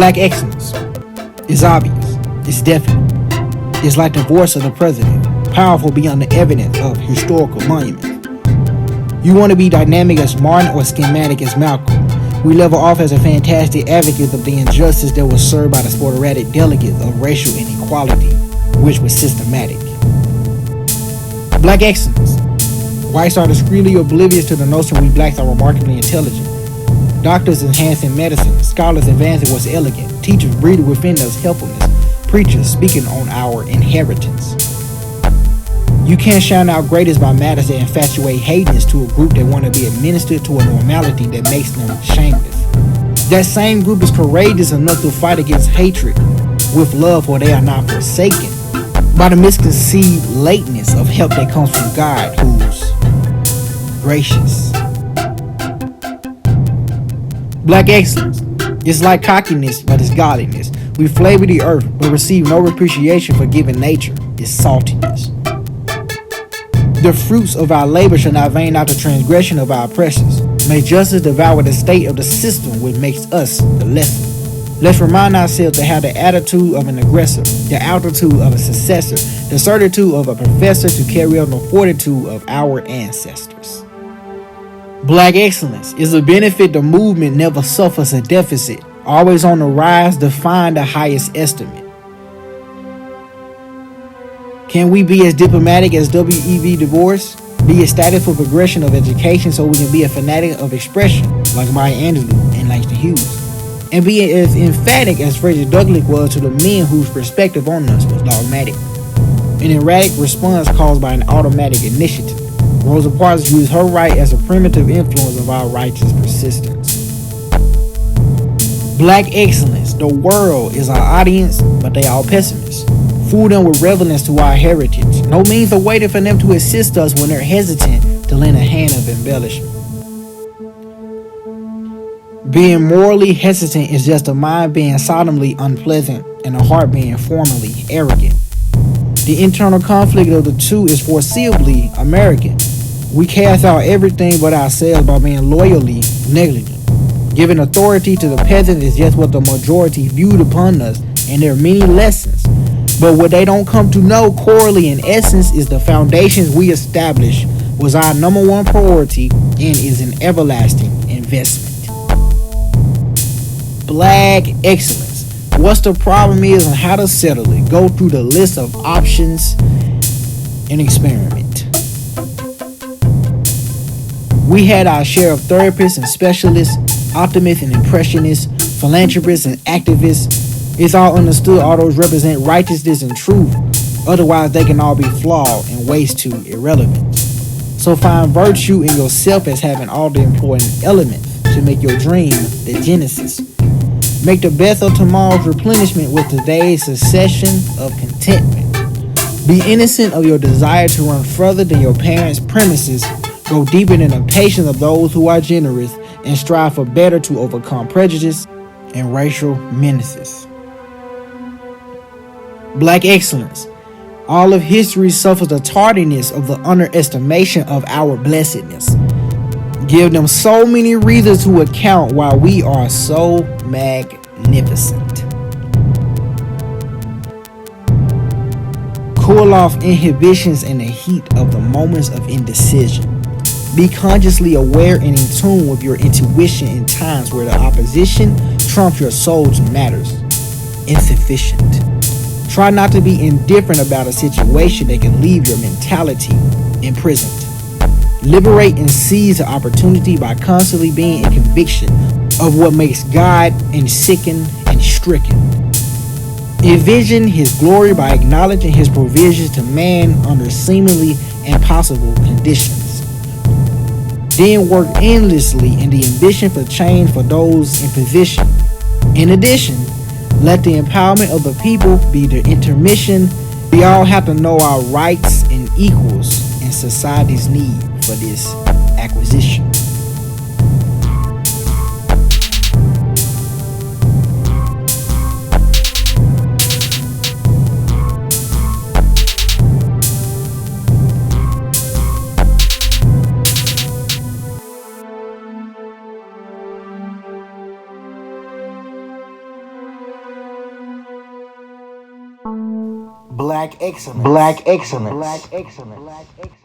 Black excellence is obvious, it's definite. It's like the voice of the president, powerful beyond the evidence of historical monuments. You want to be dynamic as Martin or schematic as Malcolm. We level off as a fantastic advocate of the injustice that was served by the sporadic delegates of racial inequality, which was systematic. Black excellence. Whites are discreetly oblivious to the notion we blacks are remarkably intelligent. Doctors enhancing medicine, scholars advancing what's elegant, teachers breeding within us helpfulness, preachers speaking on our inheritance. You can't shine out greatest by matters that infatuate hatedness to a group that want to be administered to a normality that makes them shameless. That same group is courageous enough to fight against hatred with love, for they are not forsaken by the misconceived lateness of help that comes from God, who's gracious. Black excellence. It's like cockiness, but it's godliness. We flavor the earth, but receive no appreciation for giving nature its saltiness. The fruits of our labor shall not vain out the transgression of our oppressors. May justice devour the state of the system which makes us the lesser. Let's remind ourselves to have the attitude of an aggressor, the altitude of a successor, the certitude of a professor to carry on the fortitude of our ancestors. Black excellence is a benefit the movement never suffers a deficit, always on the rise, define the highest estimate. Can we be as diplomatic as W.E.B. Du Bois? Be ecstatic for progression of education so we can be a fanatic of expression like Maya Angelou and Langston Hughes? And be as emphatic as Frederick Douglass was to the men whose perspective on us was dogmatic. An erratic response caused by an automatic initiative. Rosa Parks used her right as a primitive influence of our righteous persistence. Black excellence. The world is our audience, but they all pessimists. Fool them with reverence to our heritage. No means of waiting for them to assist us when they're hesitant to lend a hand of embellishment. Being morally hesitant is just a mind being solemnly unpleasant and a heart being formally arrogant. The internal conflict of the two is foreseeably American. We cast out everything but ourselves by being loyally negligent. Giving authority to the peasant is just what the majority viewed upon us, and there are many lessons. But what they don't come to know corely in essence is the foundations we established was our number one priority and is an everlasting investment. Black excellence. What's the problem is and how to settle it. Go through the list of options and experiment. We had our share of therapists and specialists, optimists and impressionists, philanthropists and activists. It's all understood all those represent righteousness and truth. Otherwise, they can all be flawed and waste to irrelevant. So find virtue in yourself as having all the important elements to make your dream the genesis. Make the best of tomorrow's replenishment with today's succession of contentment. Be innocent of your desire to run further than your parents' premises. Go deeper than the patience of those who are generous and strive for better to overcome prejudice and racial menaces. Black excellence. All of history suffers the tardiness of the underestimation of our blessedness. Give them so many reasons to account why we are so magnificent. Cool off inhibitions in the heat of the moments of indecision. Be consciously aware and in tune with your intuition in times where the opposition trumps your soul's matters. Insufficient. Try not to be indifferent about a situation that can leave your mentality imprisoned. Liberate and seize the opportunity by constantly being in conviction of what makes God and sicken and stricken. Envision His glory by acknowledging His provisions to man under seemingly impossible conditions. Then work endlessly in the ambition for change for those in position. In addition, let the empowerment of the people be the intermission. We all have to know our rights and equals and society's need for this acquisition. Black excellence. Black excellence. Black excellence. Black excellence.